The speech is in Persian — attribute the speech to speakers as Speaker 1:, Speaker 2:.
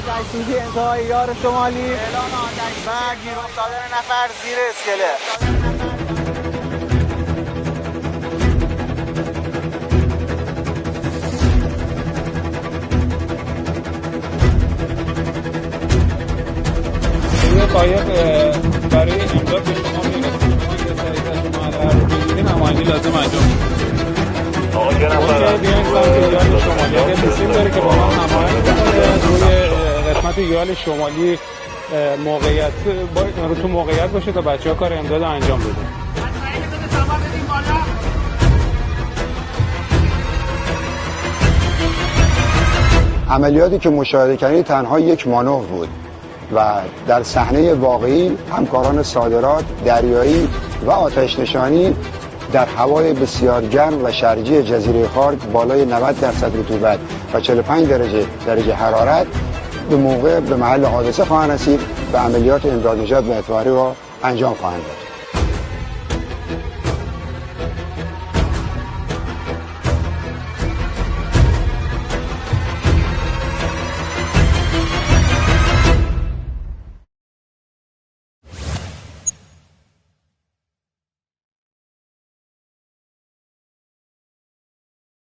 Speaker 1: آتش‌سوزی انتهای یار شمالی، اعلان آتش و گیر افتادن نفر زیر اسکله.
Speaker 2: قایق برای امداد به شما میرسید. یه سریعتر شما رو بگیرین هماهنگی لازم انجام میشه. بیاین سمت یال شمالی. اگه دوستیم داره که با ما هماهنگ کنه روی قسمت یال شمالی تو موقعیت باشه تا بچه‌ها کار امداد انجام بدن.
Speaker 3: عملیاتی که مشاهده کردید تنها یک مانور بود و در صحنه واقعی همکاران صادرات، دریایی و آتش نشانی در هوای بسیار گرم و شرجی جزیره خارک بالای 90% رطوبت و 45 درجه حرارت به موقع به محل حادثه خواهند رسید و عملیات امداد نجات و اطفایی را انجام خواهند داد.